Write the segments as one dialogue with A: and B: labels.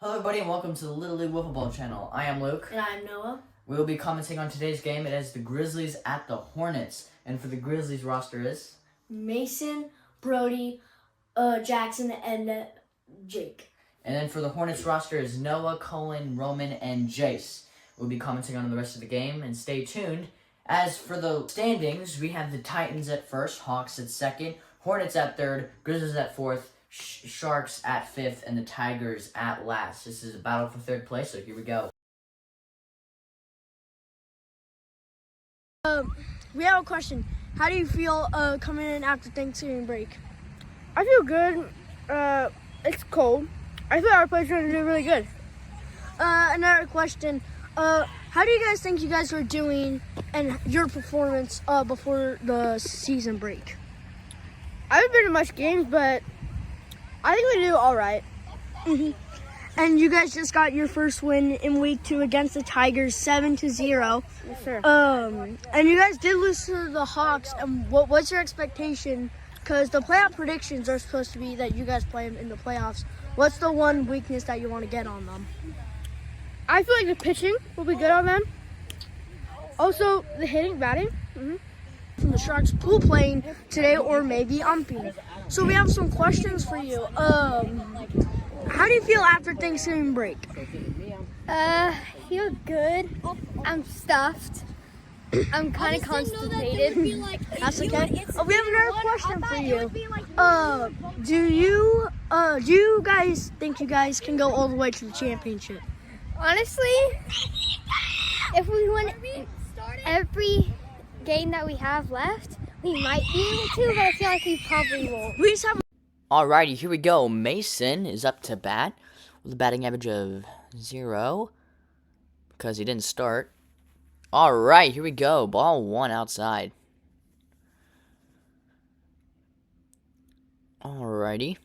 A: Hello everybody and welcome to the Little League Wiffle Ball channel. I am Luke.
B: And I'm Noah.
A: We will be commenting on today's game. It is the Grizzlies at the Hornets. And for the Grizzlies roster is...
B: Mason, Brody, Jackson, and Jake.
A: And then for the Hornets roster is Noah, Colin, Roman, and Jace. We'll be commenting on the rest of the game and stay tuned. As for the standings, we have the Titans at first, Hawks at second, Hornets at third, Grizzlies at fourth, Sharks at fifth, and the Tigers at last. This is a battle for third place, so here we go.
C: We have a question. How do you feel coming in after Thanksgiving break? I feel good. It's cold. I feel our players are going to do really good. Another question. How do you guys think you guys are doing and your performance before the season break? I haven't been to much games, but I think we do all right. Mm-hmm. And you guys just got your first win in week 2 against the Tigers, 7-0.
B: Yes, sir.
C: And you guys did lose to the Hawks. And what's your expectation? Because the playoff predictions are supposed to be that you guys play them in the playoffs. What's the one weakness that you want to get on them? I feel like the pitching will be good on them. Also, the hitting, batting. Mm-hmm. From the Sharks pool playing today or maybe umping. So we have some questions for you. How do you feel after Thanksgiving break?
D: Feel good. I'm stuffed. I'm kind of constipated.
C: That's okay. We have another question for you. Do you guys think you guys can go all the way to the championship?
D: Honestly, if we win every game that we have left, we might be able to, but I feel like we probably won't.
C: We just have.
A: Alrighty, here we go. Mason is up to bat with a batting average of 0 because he didn't start. Alright, here we go. Ball 1 outside. Alrighty.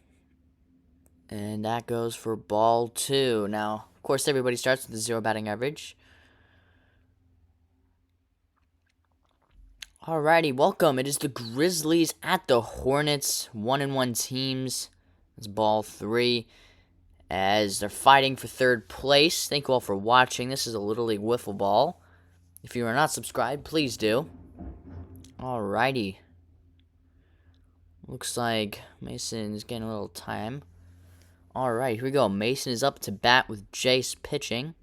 A: And that goes for ball 2. Now, of course, everybody starts with a 0 batting average. Alrighty, welcome. It is the Grizzlies at the Hornets. 1-1 teams. It's ball 3. As they're fighting for third place. Thank you all for watching. This is a Little League Wiffle Ball. If you are not subscribed, please do. Alrighty. Looks like Mason's getting a little time. Alright, here we go. Mason is up to bat with Jace pitching.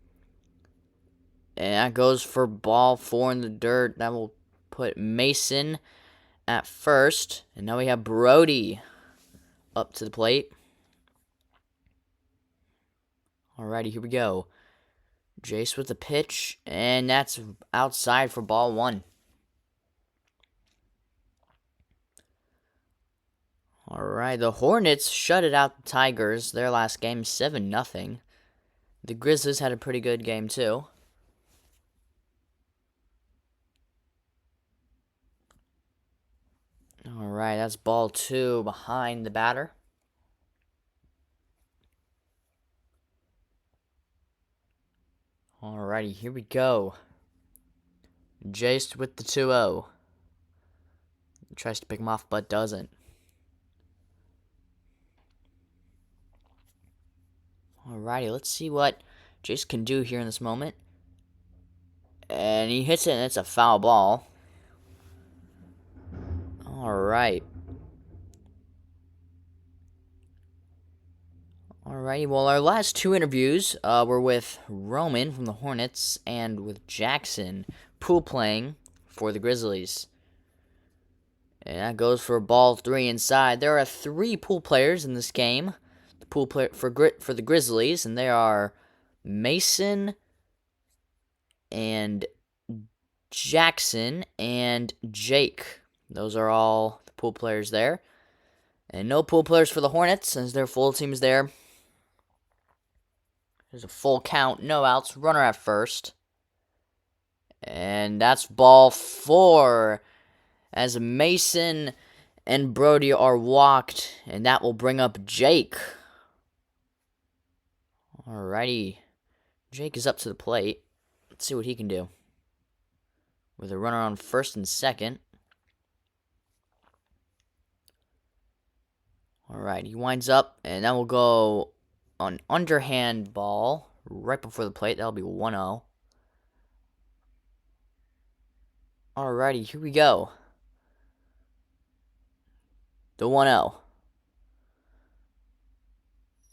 A: And that goes for ball 4 in the dirt. That will put Mason at first. And now we have Brody up to the plate. Alrighty, here we go. Jace with the pitch. And that's outside for ball 1. Alright, the Hornets shutted out the Tigers. Their last game, 7-0. The Grizzlies had a pretty good game, too. Alright, that's ball 2 behind the batter. Alrighty, here we go. Jace with the 2-0. Tries to pick him off, but doesn't. Alrighty, let's see what Jace can do here in this moment. And he hits it, and it's a foul ball. Alright. Alrighty, well, our last 2 interviews were with Roman from the Hornets and with Jackson, pool playing for the Grizzlies. And that goes for ball 3 inside. There are 3 pool players in this game. The pool player for the Grizzlies, and they are Mason and Jackson and Jake. Those are all the pool players there. And no pool players for the Hornets, as their full team is there. There's a full count, no outs, runner at first. And that's ball 4. As Mason and Brody are walked, and that will bring up Jake. Alrighty. Jake is up to the plate. Let's see what he can do. With a runner on first and second. Alright, he winds up, and that will go an underhand ball right before the plate. That'll be 1-0. Alrighty, here we go. The 1-0.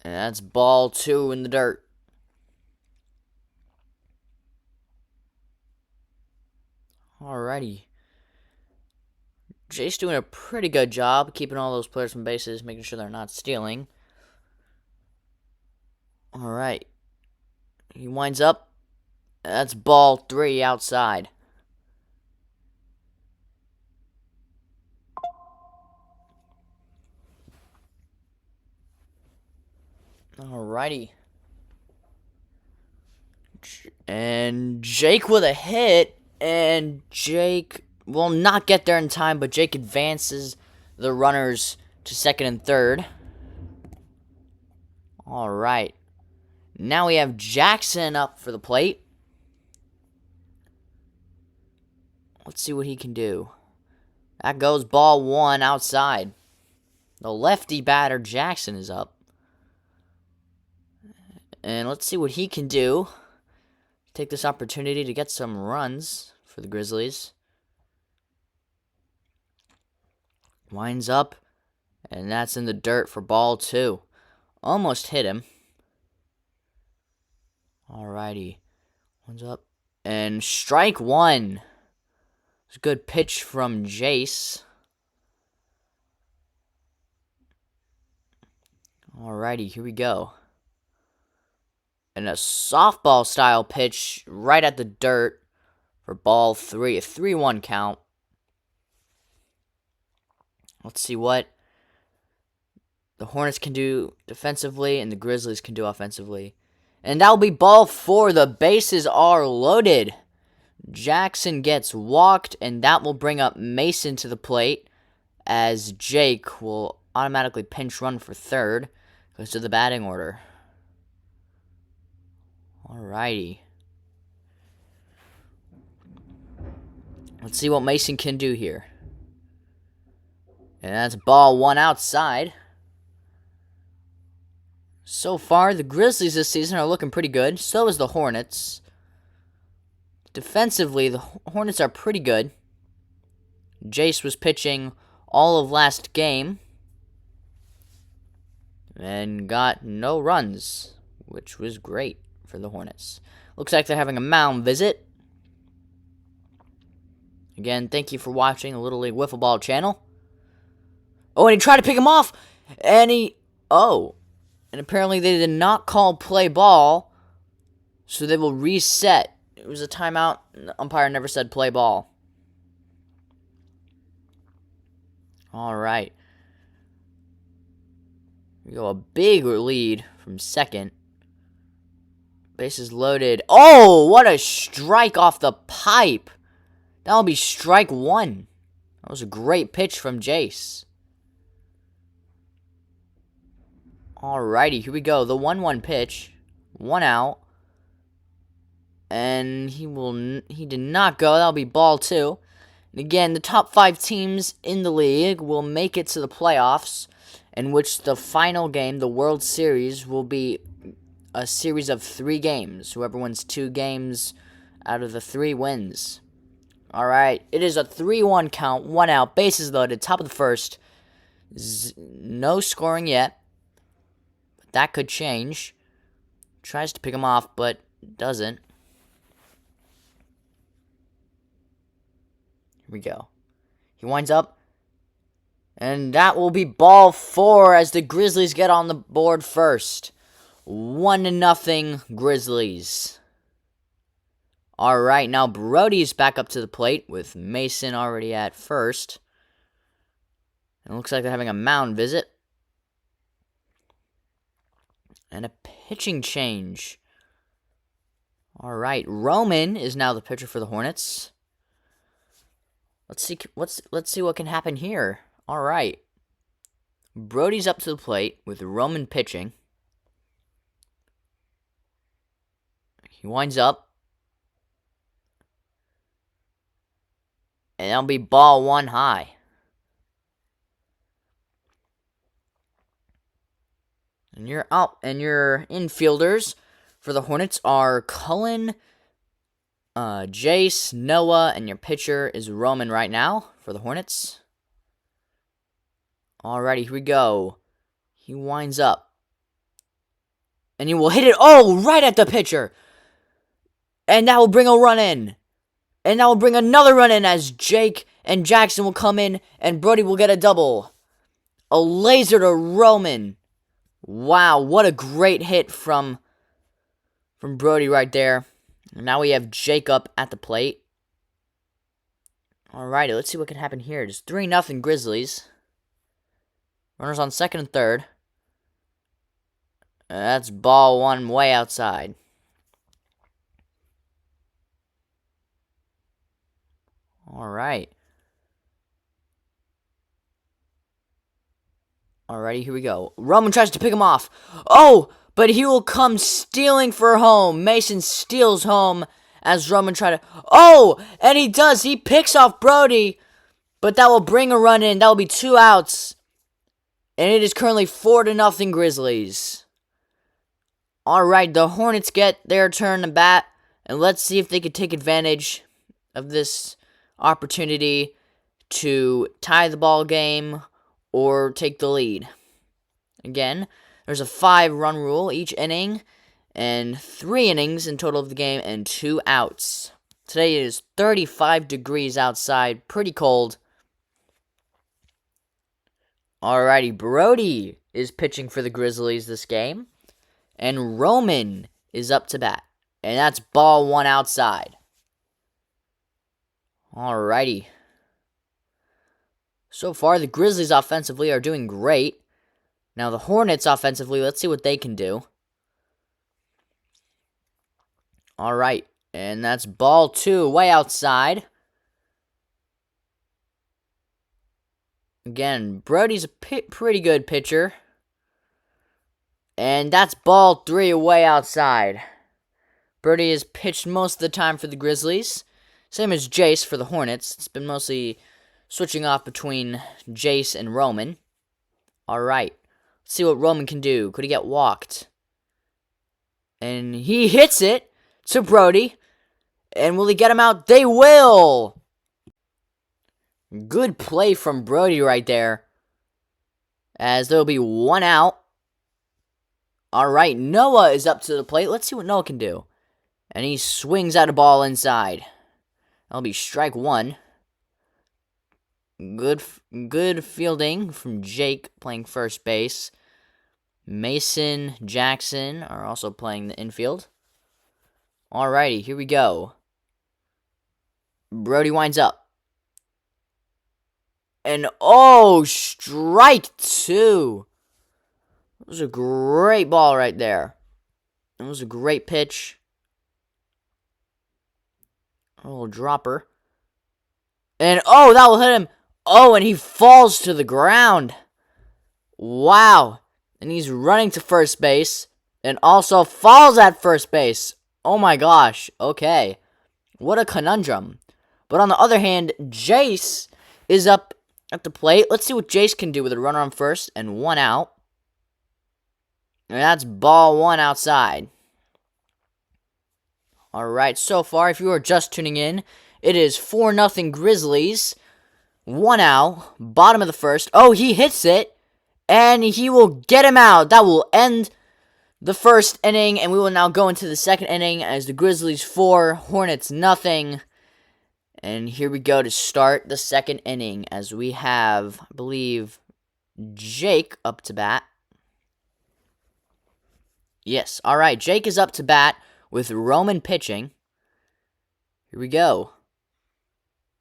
A: And that's ball 2 in the dirt. Alrighty. Jay's doing a pretty good job keeping all those players from bases, making sure they're not stealing. Alright. He winds up. That's ball 3 outside. Alrighty. And Jake with a hit. And Jake will not get there in time, but Jake advances the runners to second and third. Alright. Now we have Jackson up for the plate. Let's see what he can do. That goes ball 1 outside. The lefty batter Jackson is up. And let's see what he can do. Take this opportunity to get some runs for the Grizzlies. Winds up. And that's in the dirt for ball 2. Almost hit him. Alrighty. Winds up. And strike 1. It's a good pitch from Jace. Alrighty, here we go. And a softball style pitch right at the dirt for ball 3. A 3-1 count. Let's see what the Hornets can do defensively and the Grizzlies can do offensively. And that'll be ball 4. The bases are loaded. Jackson gets walked, and that will bring up Mason to the plate as Jake will automatically pinch run for third. Goes to the batting order. Alrighty. Let's see what Mason can do here. And that's ball 1 outside. So far, the Grizzlies this season are looking pretty good. So is the Hornets. Defensively, the Hornets are pretty good. Jace was pitching all of last game and got no runs, which was great for the Hornets. Looks like they're having a mound visit. Again, thank you for watching the Little League Wiffle Ball channel. Oh, and he tried to pick him off, and and apparently they did not call play ball, so they will reset. It was a timeout. The umpire never said play ball. Alright. We go a big lead from second. Bases loaded. Oh, what a strike off the pipe. That'll be strike 1. That was a great pitch from Jace. Alrighty, here we go. The 1-1 pitch. 1 out. And he did not go. That'll be ball 2. And again, the top 5 teams in the league will make it to the playoffs, in which the final game, the World Series, will be a series of 3 games. Whoever wins 2 games out of the 3 wins. Alright, it is a 3-1 count, 1 out, bases loaded, top of the first. No scoring yet. But that could change. Tries to pick him off, but doesn't. Here we go. He winds up. And that will be ball 4 as the Grizzlies get on the board first. 1-0 Grizzlies. Alright, now Brody's back up to the plate with Mason already at first. And it looks like they're having a mound visit. And a pitching change. Alright, Roman is now the pitcher for the Hornets. Let's see what can happen here. Alright. Brody's up to the plate with Roman pitching. He winds up. And that'll be ball 1 high. And your infielders for the Hornets are Cullen, Jace, Noah, and your pitcher is Roman right now for the Hornets. Alrighty, here we go. He winds up. And he will hit it, right at the pitcher. And that will bring a run in. And that will bring another run in as Jake and Jackson will come in and Brody will get a double. A laser to Roman. Wow, what a great hit from Brody right there. And now we have Jake up at the plate. Alrighty, let's see what can happen here. It's 3-0 Grizzlies. Runners on second and third. That's ball one way outside. Alright. Alrighty, here we go. Roman tries to pick him off. Oh, but he will come stealing for home. Mason steals home as Roman tries to... Oh, and he does. He picks off Brody, but that will bring a run in. That will be 2 outs. And it is currently 4-0 Grizzlies. Alright, the Hornets get their turn to bat. And let's see if they can take advantage of this opportunity to tie the ball game or take the lead. Again, there's a 5-run rule each inning, and 3 innings in total of the game, and 2 outs. Today it is 35 degrees outside, pretty cold. Alrighty, Brody is pitching for the Grizzlies this game, and Roman is up to bat, and that's ball one outside. Alrighty. So far, the Grizzlies offensively are doing great. Now, the Hornets offensively, let's see what they can do. Alright, and that's ball 2, way outside. Again, Brody's a pretty good pitcher. And that's ball 3, way outside. Brody has pitched most of the time for the Grizzlies. Same as Jace for the Hornets. It's been mostly switching off between Jace and Roman. Alright. Let's see what Roman can do. Could he get walked? And he hits it to Brody. And will he get him out? They will! Good play from Brody right there. As there will be 1 out. Alright, Noah is up to the plate. Let's see what Noah can do. And he swings at a ball inside. That'll be strike 1. Good fielding from Jake playing first base. Mason, Jackson are also playing the infield. Alrighty, here we go. Brody winds up. And strike 2. That was a great ball right there. That was a great pitch. A little dropper. And that will hit him. And he falls to the ground. Wow. And he's running to first base. And also falls at first base. Oh my gosh. Okay. What a conundrum. But on the other hand, Jace is up at the plate. Let's see what Jace can do with a runner on first and 1 out. And that's ball 1 outside. Alright, so far, if you are just tuning in, it is 4-0 Grizzlies. 1 out, bottom of the first. He hits it, and he will get him out. That will end the first inning, and we will now go into the second inning as the Grizzlies 4, Hornets nothing. And here we go to start the second inning as we have, I believe, Jake up to bat. Yes, alright, Jake is up to bat with Roman pitching. Here we go.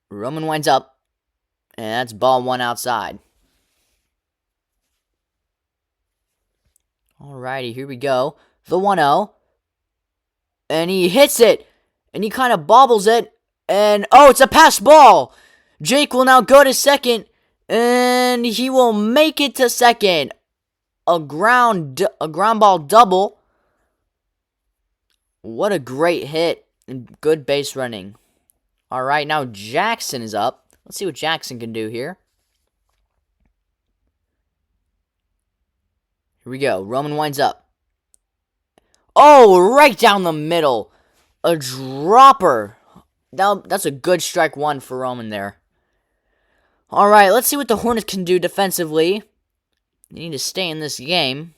A: Roman winds up, and that's ball 1 outside. Alrighty, here we go. The 1-0. And he hits it, and he kind of bobbles it, and it's a pass ball. Jake will now go to second, and he will make it to second. A ground ball double. What a great hit and good base running. Alright, now Jackson is up. Let's see what Jackson can do here. Here we go. Roman winds up. Oh, right down the middle. A dropper. That's a good strike one for Roman there. Alright, let's see what the Hornets can do defensively. They need to stay in this game.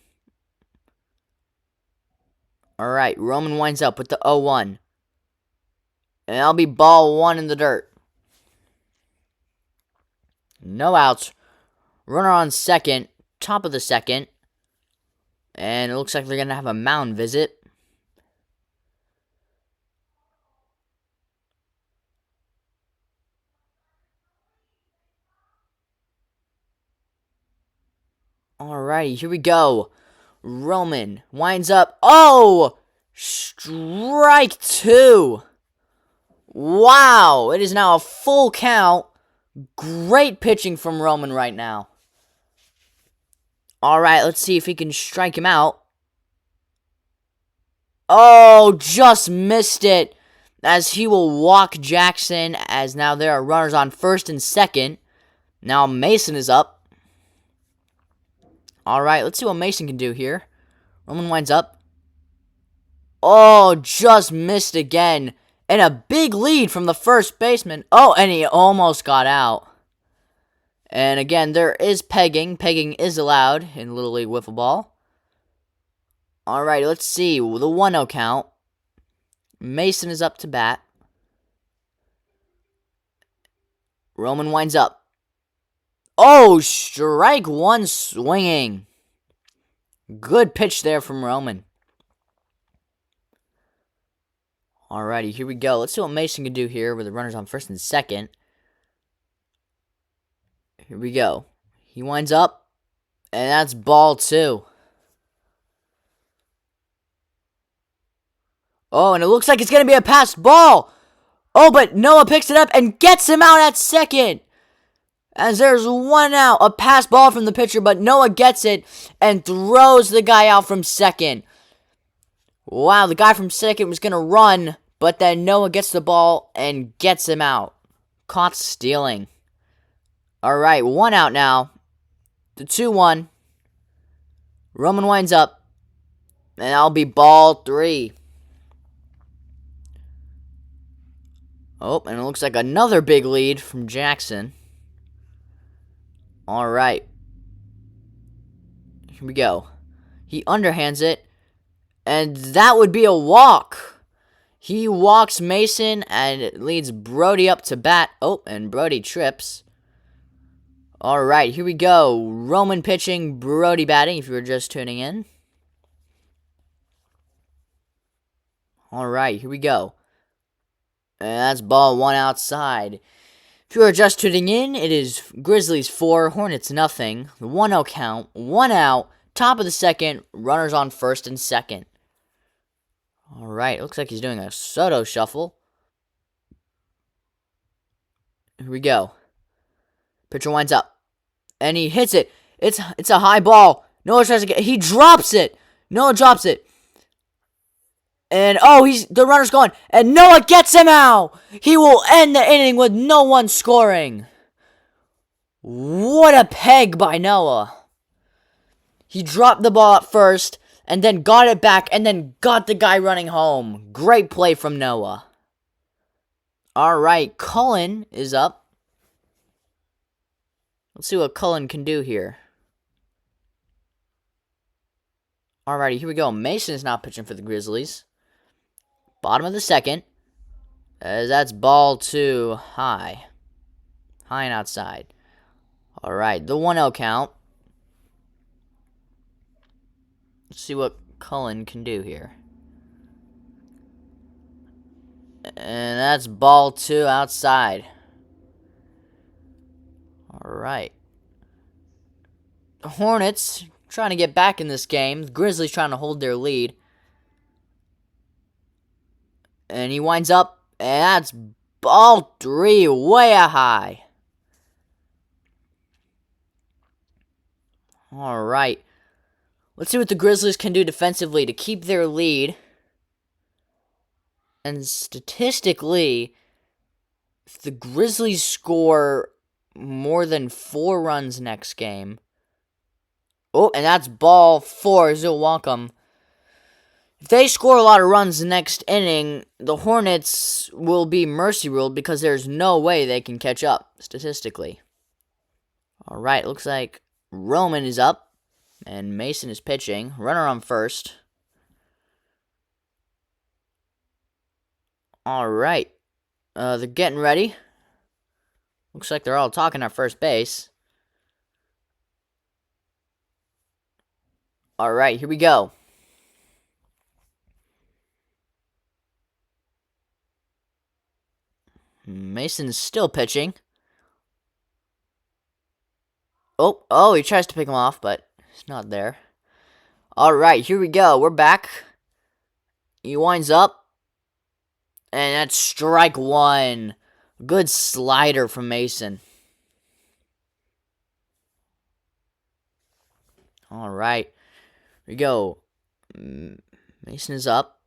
A: Alright, Roman winds up with the 0-1. And that'll be ball one in the dirt. No outs. Runner on second. Top of the second. And it looks like they're going to have a mound visit. Alrighty, here we go. Roman winds up. Oh! Strike two. Wow, it is now a full count. Great pitching from Roman right now. Alright, let's see if he can strike him out. Oh, just missed it. As he will walk Jackson, as now there are runners on first and second. Now Mason is up. Alright, let's see what Mason can do here. Roman winds up. Oh, just missed again. And a big lead from the first baseman. Oh, and he almost got out. And again, there is pegging. Pegging is allowed in Little League Wiffle Ball. Alright, let's see. The 1-0 count. Mason is up to bat. Roman winds up. Oh, strike one swinging. Good pitch there from Roman. Alrighty, here we go. Let's see what Mason can do here with the runners on first and second. Here we go. He winds up, and that's ball two. Oh, and it looks like it's going to be a passed ball. Oh, but Noah picks it up and gets him out at second. As there's one out, a pass ball from the pitcher, but Noah gets it and throws the guy out from second. Wow, the guy from second was going to run, but then Noah gets the ball and gets him out. Caught stealing. Alright, one out now. The 2-1. Roman winds up, and that'll be ball three. Oh, and it looks like another big lead from Jackson. Alright. Here we go. He underhands it. And that would be a walk. He walks Mason and it leads Brody up to bat. Oh, and Brody trips. Alright, here we go. Roman pitching, Brody batting, if you were just tuning in. Alright, here we go. And that's ball one outside. If you are just tuning in, it is Grizzlies 4, Hornets nothing. The 1-0 count, 1 out, top of the second, runners on first and second. Alright, looks like he's doing a Soto shuffle. Here we go. Pitcher winds up. And he hits it. It's a high ball. Noah tries to get, he drops it. Noah drops it. And, oh, the runner's gone. And Noah gets him out. He will end the inning with no one scoring. What a peg by Noah. He dropped the ball at first, and then got it back, and then got the guy running home. Great play from Noah. Alright, Cullen is up. Let's see what Cullen can do here. Alrighty, here we go. Mason is now pitching for the Grizzlies. Bottom of the second. As that's ball two high. High and outside. Alright, the 1-0 count. Let's see what Cullen can do here. And that's ball two outside. Alright. The Hornets trying to get back in this game. The Grizzlies trying to hold their lead. And he winds up, and that's ball three, way high. Alright. Let's see what the Grizzlies can do defensively to keep their lead. And statistically, if the Grizzlies score more than 4 runs next game, Oh, and that's ball 4, Zilwankam. If they score a lot of runs the next inning, the Hornets will be mercy ruled because there's no way they can catch up, statistically. Alright, looks like Roman is up, and Mason is pitching. Runner on first. Alright, they're getting ready. Looks like they're all talking at first base. Alright, here we go. Mason's still pitching. Oh, he tries to pick him off, but it's not there. Alright, here we go. We're back. He winds up. And that's strike 1. Good slider from Mason. Alright. Here we go. Mason is up.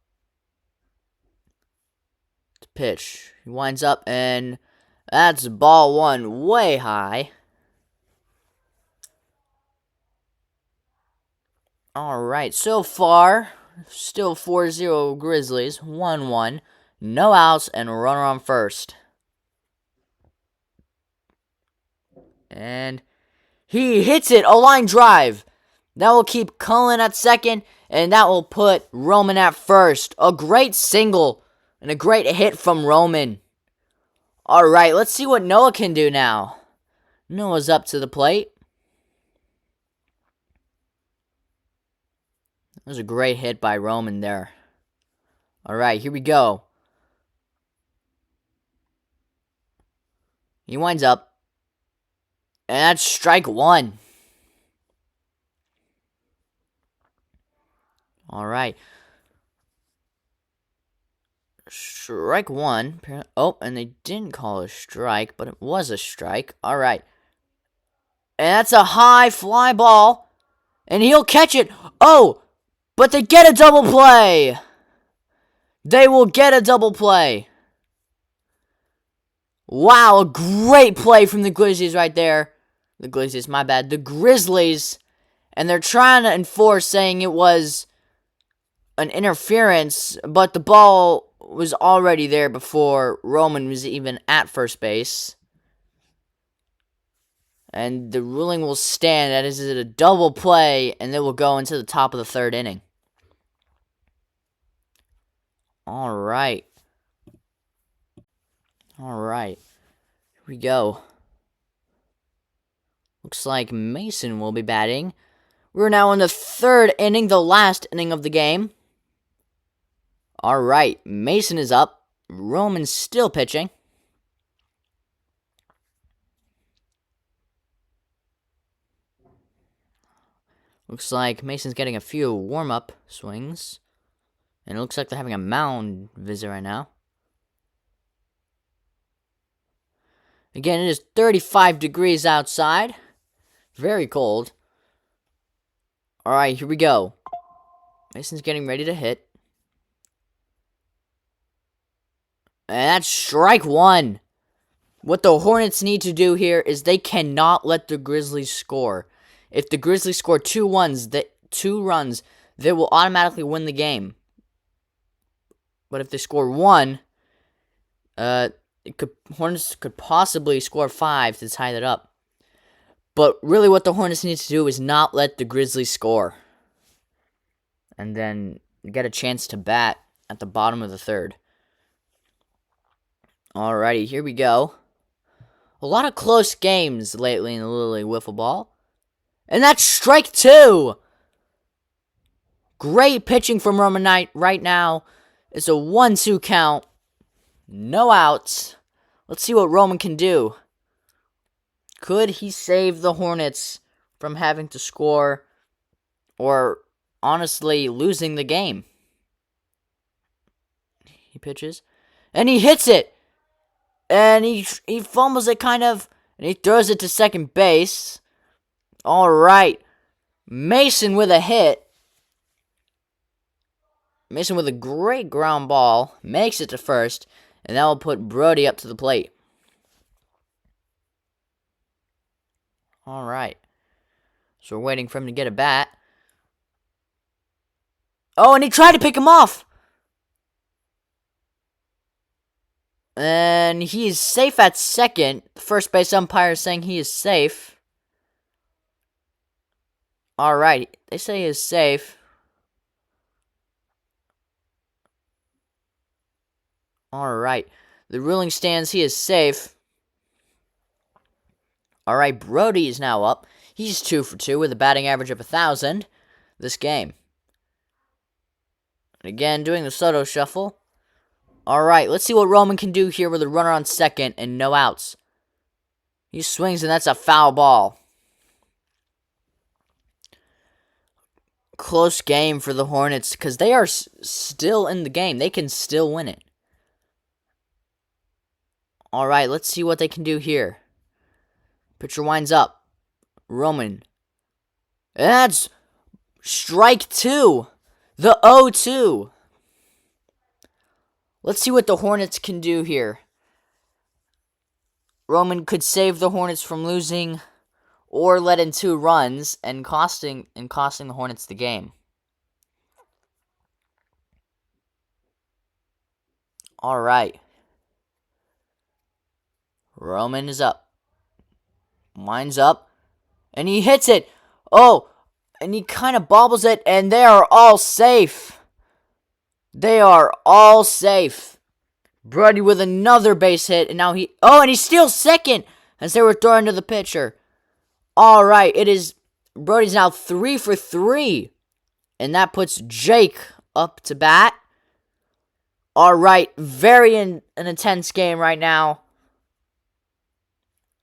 A: To pitch. He winds up, and that's ball 1 way high. Alright, so far, still 4-0 Grizzlies. 1-1. No outs, and a runner on first. And he hits it, a line drive. That will keep Cullen at second, and that will put Roman at first. A great single, and a great hit from Roman. Alright, let's see what Noah can do now. Noah's up to the plate. That was a great hit by Roman there. Alright, here we go. He winds up. And that's strike 1. Alright. Strike 1. Oh, and they didn't call a strike, but it was a strike. Alright. And that's a high fly ball. And he'll catch it. Oh, but they get a double play. They will get a double play. Wow, a great play from the Grizzlies right there. The Grizzlies, my bad. The Grizzlies. And they're trying to enforce saying it was an interference, but the ball was already there before Roman was even at first base. And the ruling will stand. That is a double play, and it will go into the top of the 3rd inning. Alright. Alright. Here we go. Looks like Mason will be batting. We're now in the 3rd inning, the last inning of the game. Alright, Mason is up. Roman's still pitching. Looks like Mason's getting a few warm-up swings. And it looks like they're having a mound visit right now. Again, it is 35 degrees outside. Very cold. Alright, here we go. Mason's getting ready to hit. And that's strike 1. What the Hornets need to do here is they cannot let the Grizzlies score. If the Grizzlies score 2 runs, they will automatically win the game. But if they score 1, Hornets could possibly score 5 to tie that up. But really what the Hornets need to do is not let the Grizzlies score. And then get a chance to bat at the bottom of the 3rd. Alrighty, here we go. A lot of close games lately in the Little League Wiffle Ball. And that's strike 2! Great pitching from Roman Knight right now. It's a 1-2 count. No outs. Let's see what Roman can do. Could he save the Hornets from having to score or honestly losing the game? He pitches. And he hits it! And he fumbles it kind of. And he throws it to second base. Alright. Mason with a hit. Mason with a great ground ball. Makes it to first. And that will put Brody up to the plate. Alright. So we're waiting for him to get a bat. Oh, and he tried to pick him off. And he is safe at second. The first base umpire is saying he is safe. Alright, they say he is safe. Alright, the ruling stands he is safe. Alright, Brody is now up. He's 2 for 2 with a batting average of 1,000 this game. Again, doing the Soto shuffle. Alright, let's see what Roman can do here with a runner on second and no outs. He swings and that's a foul ball. Close game for the Hornets because they are still in the game. They can still win it. Alright, let's see what they can do here. Pitcher winds up. Roman. And that's strike 2. The 0-2. Let's see what the Hornets can do here. Roman could save the Hornets from losing or let in 2 runs and costing the Hornets the game. All right. Roman is up. Winds up. And he hits it. Oh, and he kind of bobbles it, and they are all safe. They are all safe. Brody with another base hit, and now and he steals second as they were throwing to the pitcher. All right, Brody's now 3 for 3, and that puts Jake up to bat. All right, an intense game right now.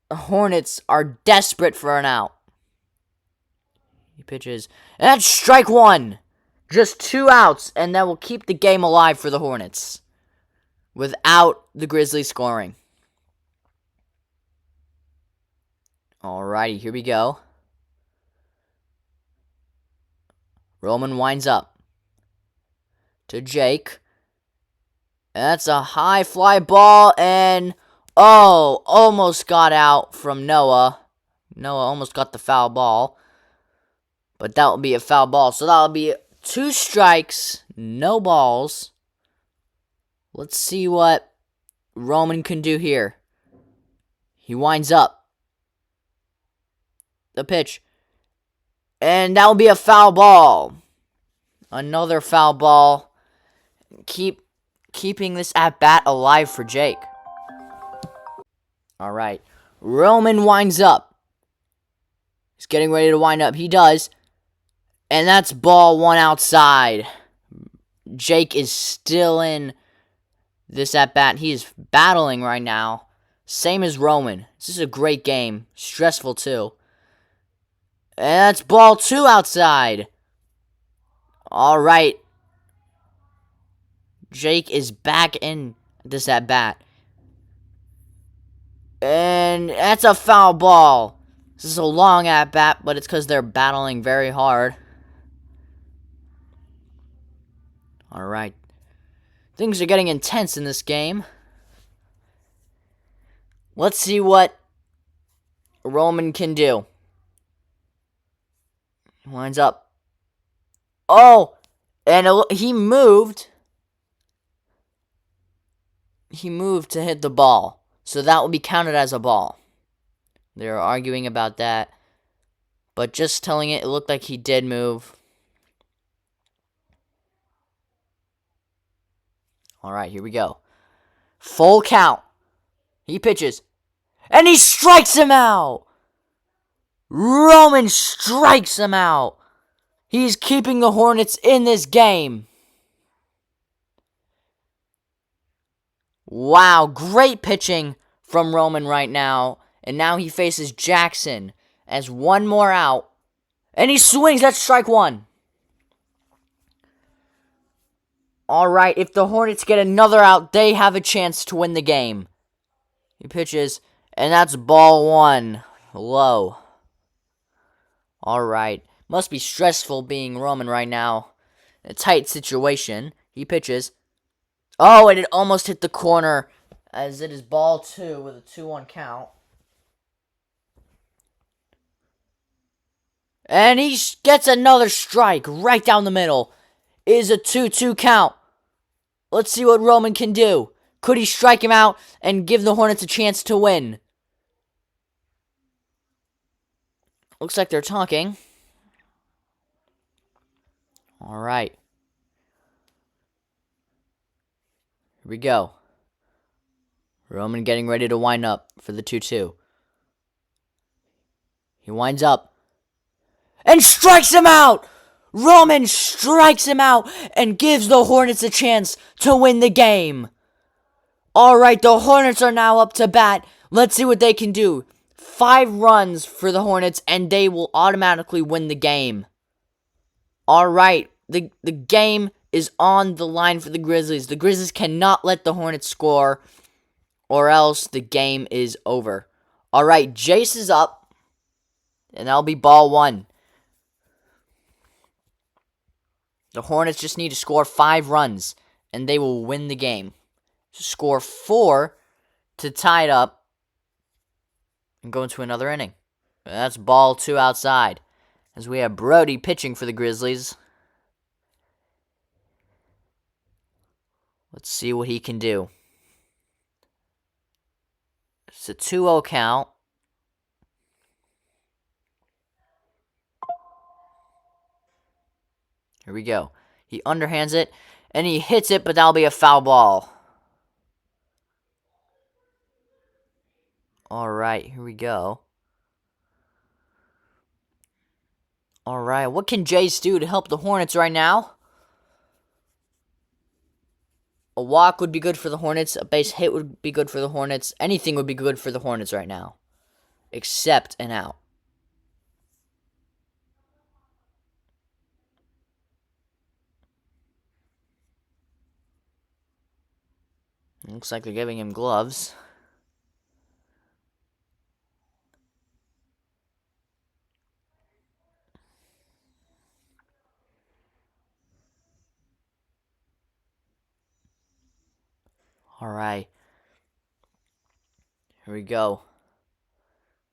A: The Hornets are desperate for an out. He pitches, and that's strike 1. Just 2 outs, and that will keep the game alive for the Hornets without the Grizzlies scoring. Alrighty, here we go. Roman winds up to Jake. And that's a high fly ball, and almost got out from Noah. Noah almost got the foul ball. But that will be a foul ball, so that will be 2 strikes, no balls. Let's see what Roman can do here. He winds up. The pitch. And that will be a foul ball. Another foul ball. Keeping this at-bat alive for Jake. Alright. Roman winds up. He's getting ready to wind up. He does. And that's ball 1 outside. Jake is still in this at-bat. He is battling right now. Same as Roman. This is a great game. Stressful too. And that's ball 2 outside. Alright. Jake is back in this at-bat. And that's a foul ball. This is a long at-bat, but it's because they're battling very hard. Alright. Things are getting intense in this game. Let's see what Roman can do. Winds up. Oh! And he moved. He moved to hit the ball. So that will be counted as a ball. They're arguing about that. But just telling it looked like he did move. Alright, here we go. Full count. He pitches. And he strikes him out! Roman strikes him out! He's keeping the Hornets in this game. Wow, great pitching from Roman right now. And now he faces Jackson as 1 more out. And he swings, that's strike 1. Alright, if the Hornets get another out, they have a chance to win the game. He pitches, and that's ball 1. Low. Alright. Must be stressful being Roman right now. In a tight situation. He pitches. Oh, and it almost hit the corner. As it is ball 2 with a 2-1 count. And he gets another strike right down the middle. It is a 2-2 count. Let's see what Roman can do. Could he strike him out and give the Hornets a chance to win? Looks like they're talking. All right. Here we go. Roman getting ready to wind up for the 2-2. He winds up and strikes him out! Roman strikes him out and gives the Hornets a chance to win the game. Alright, the Hornets are now up to bat. Let's see what they can do. 5 runs for the Hornets and they will automatically win the game. Alright, the game is on the line for the Grizzlies. The Grizzlies cannot let the Hornets score or else the game is over. Alright, Jace is up. And that'll be ball 1. The Hornets just need to score 5 runs, and they will win the game. Score 4 to tie it up and go into another inning. That's ball 2 outside, as we have Brody pitching for the Grizzlies. Let's see what he can do. It's a 2-0 count. Here we go. He underhands it, and he hits it, but that'll be a foul ball. Alright, here we go. Alright, what can Jace do to help the Hornets right now? A walk would be good for the Hornets. A base hit would be good for the Hornets. Anything would be good for the Hornets right now. Except an out. Looks like they're giving him gloves. Alright. Here we go.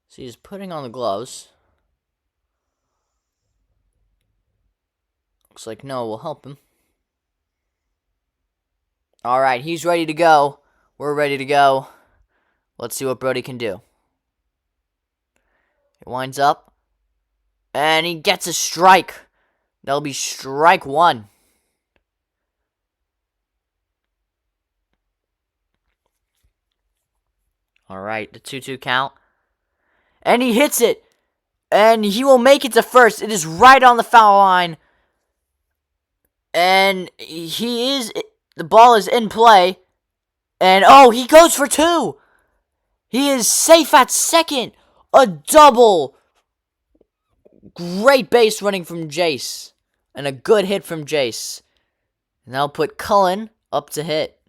A: So he's putting on the gloves. Looks like Noah will help him. Alright, he's ready to go. We're ready to go. Let's see what Brody can do. He winds up. And he gets a strike. That'll be strike 1. Alright, the 2-2 count. And he hits it. And he will make it to first. It is right on the foul line. And the ball is in play. And oh, he goes for 2. He is safe at second. A double. Great base running from Jace. And a good hit from Jace. And that'll put Cullen up to hit.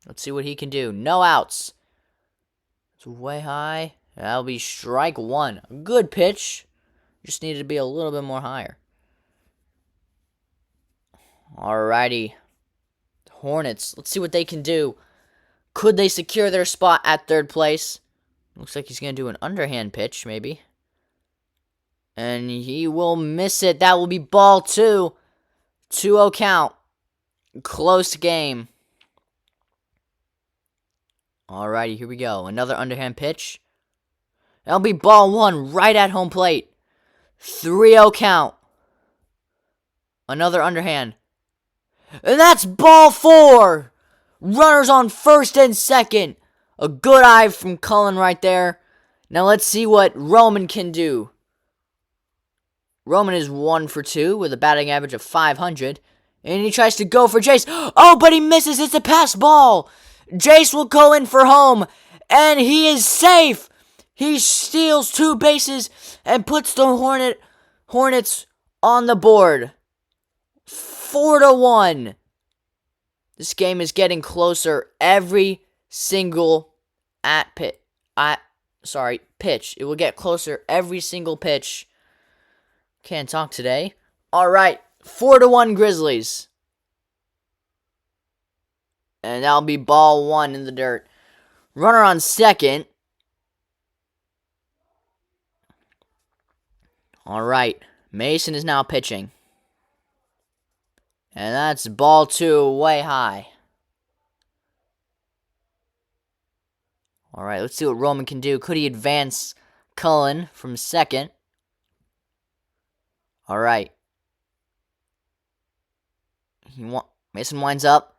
A: Let's see what he can do. No outs. It's way high. That'll be strike 1. A good pitch. Just needed to be a little bit more higher. Alrighty. Hornets. Let's see what they can do. Could they secure their spot at 3rd place? Looks like he's going to do an underhand pitch, maybe. And he will miss it. That will be ball 2. 2-0 count. Close game. Alrighty, here we go. Another underhand pitch. That'll be ball 1 right at home plate. 3-0 count. Another underhand. And that's ball 4. Runners on first and second. A good eye from Cullen right there. Now let's see what Roman can do. Roman is 1 for 2 with a batting average of 500. And he tries to go for Jace. Oh, but he misses. It's a pass ball. Jace will go in for home. And he is safe. He steals 2 bases and puts the Hornets on the board. 4-1. This game is getting closer every single pitch. It will get closer every single pitch. Can't talk today. Alright, 4-1 Grizzlies. And that'll be ball 1 in the dirt. Runner on second. All right. Mason is now pitching. And that's ball 2 way high. All right, let's see what Roman can do. Could he advance Cullen from second? All right. Mason winds up.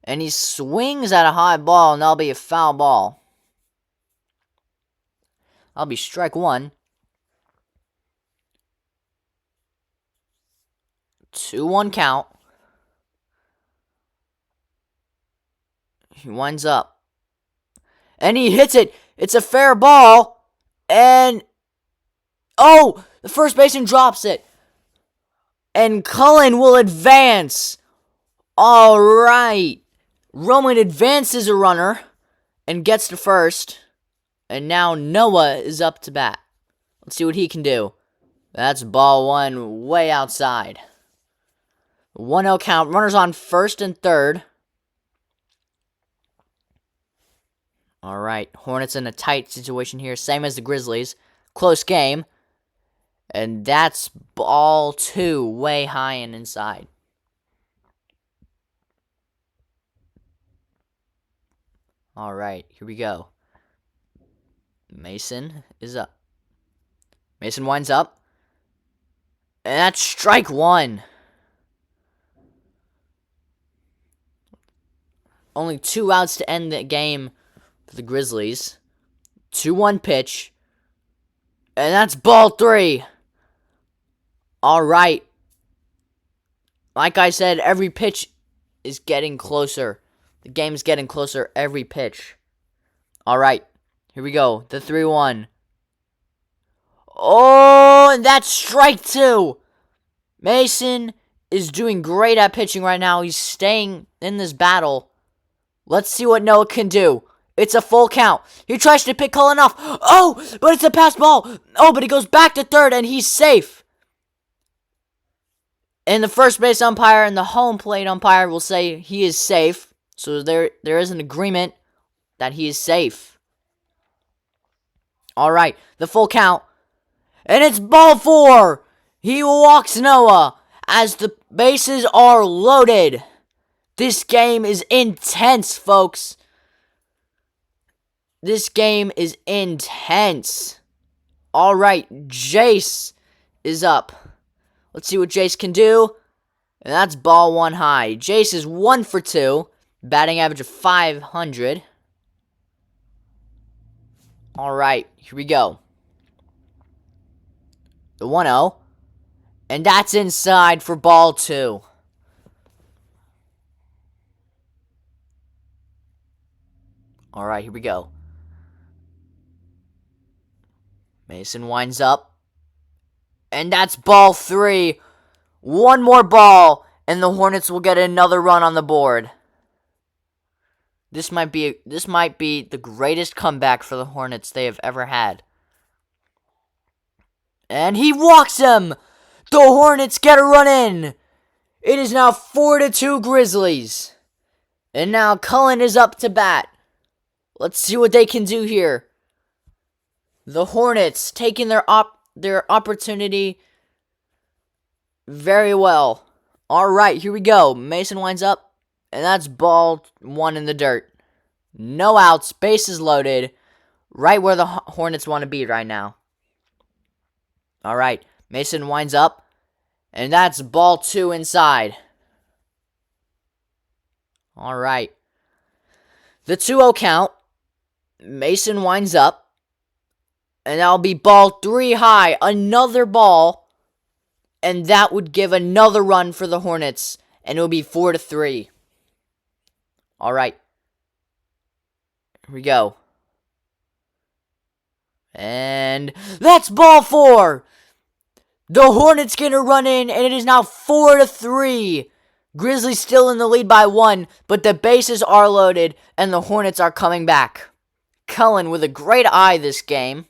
A: And he swings at a high ball, and that'll be a foul ball. That'll be strike 1. 2-1 count. He winds up. And he hits it. It's a fair ball. And... oh! The first baseman drops it. And Cullen will advance. All right. Roman advances a runner and gets to first. And now Noah is up to bat. Let's see what he can do. That's ball 1 way outside. 1-0 count. Runners on first and third. All right. Hornets in a tight situation here. Same as the Grizzlies. Close game. And that's ball 2 way high and inside. All right. Here we go. Mason is up. Mason winds up. And that's strike 1. Only 2 outs to end the game for the Grizzlies. 2-1 pitch. And that's ball 3. All right. Like I said, every pitch is getting closer. The game's getting closer every pitch. All right. Here we go. The 3-1. Oh, and that's strike 2. Mason is doing great at pitching right now. He's staying in this battle. Let's see what Noah can do. It's a full count. He tries to pick Cullen off. Oh, but it's a pass ball. Oh, but he goes back to third, and he's safe. And the first base umpire and the home plate umpire will say he is safe. So there is an agreement that he is safe. All right, the full count. And it's ball 4. He walks Noah as the bases are loaded. This game is intense, folks. This game is intense. All right, Jace is up. Let's see what Jace can do. And that's ball 1 high. Jace is 1 for 2. Batting average of 500. All right, here we go. The 1-0. And that's inside for ball 2. All right, here we go. Mason winds up. And that's ball 3. 1 more ball, and the Hornets will get another run on the board. This might be the greatest comeback for the Hornets they have ever had. And he walks him. The Hornets get a run in. It is now 4-2 Grizzlies. And now Cullen is up to bat. Let's see what they can do here. The Hornets taking their opportunity very well. All right, here we go. Mason winds up. And that's ball 1 in the dirt. No outs, bases loaded. Right where the Hornets want to be right now. All right, Mason winds up. And that's ball 2 inside. All right. The 2-0 count. Mason winds up. And that'll be ball 3 high. Another ball. And that would give another run for the Hornets. And it will be 4-3. All right. Here we go. And that's ball 4. The Hornets get a run in, and it is now 4-3. Grizzlies still in the lead by 1, but the bases are loaded, and the Hornets are coming back. Cullen with a great eye this game.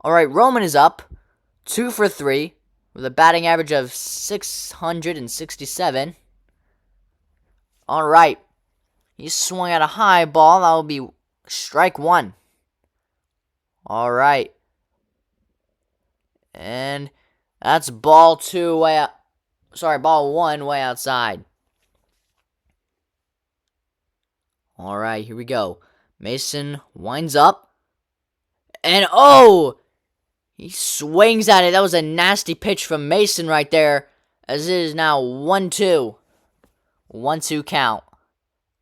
A: All right, Roman is up. 2 for 3, with a batting average of 667. All right. He swung at a high ball. That will be strike 1. All right. And that's ball ball one way outside. All right, here we go. Mason winds up. And oh! He swings at it. That was a nasty pitch from Mason right there. As it is now 1-2. 1-2 count.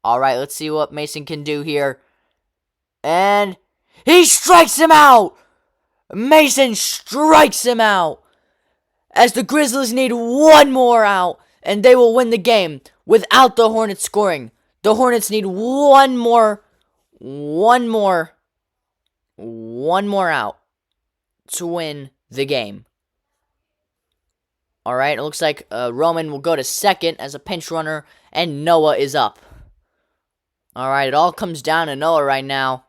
A: All right, let's see what Mason can do here. And he strikes him out! Mason strikes him out! As the Grizzlies need one more out, and they will win the game without the Hornets scoring. The Hornets need one more out to win the game. All right, it looks like Roman will go to second as a pinch runner, and Noah is up. All right, it all comes down to Noah right now.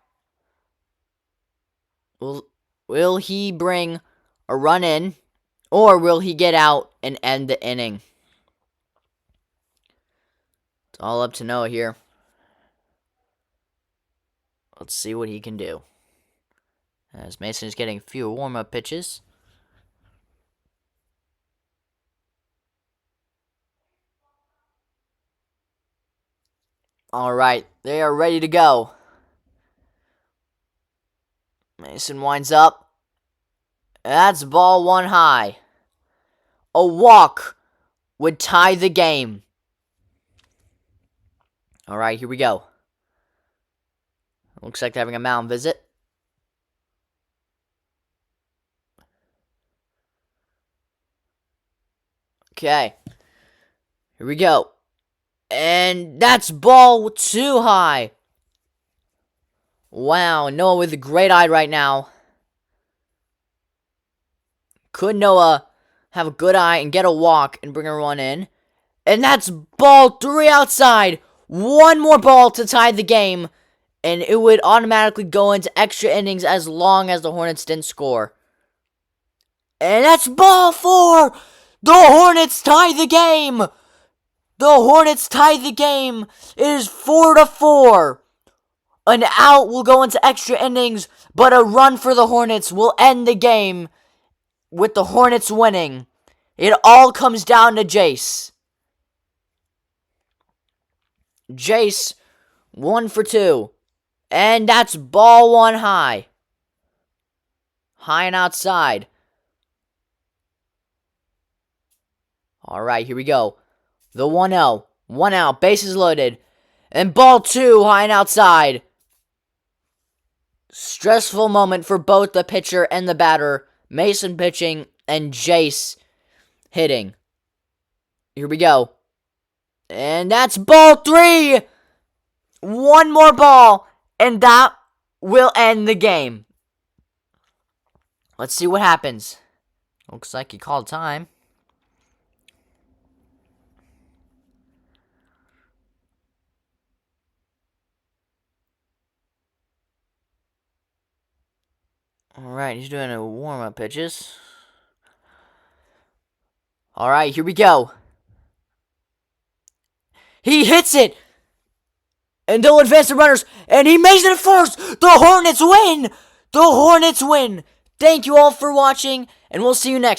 A: Will he bring a run in, or will he get out and end the inning? It's all up to Noah here. Let's see what he can do. As Mason is getting a few warm-up pitches. All right, they are ready to go. Mason winds up. That's ball one high. A walk would tie the game. All right, here we go. Looks like they're having a mound visit. Okay. Here we go. And that's ball too high. Wow, Noah with a great eye right now. Could Noah have a good eye and get a walk and bring a run in? And that's ball three outside. One more ball to tie the game. And it would automatically go into extra innings as long as the Hornets didn't score. And that's ball four. The Hornets tie the game. The Hornets tie the game. It is 4-4. An out will go into extra innings, but a run for the Hornets will end the game with the Hornets winning. It all comes down to Jace. Jace, 1 for 2. And that's ball one high. High and outside. All right, here we go. The 1-0. 1 out, bases loaded. And ball two, high and outside. Stressful moment for both the pitcher and the batter. Mason pitching and Jace hitting. Here we go. And that's ball three. One more ball, and that will end the game. Let's see what happens. Looks like he called time. Alright, he's doing a warm-up pitches. Alright, here we go. He hits it! And they'll advance the runners, and he makes it at first! The Hornets win! The Hornets win! Thank you all for watching, and we'll see you next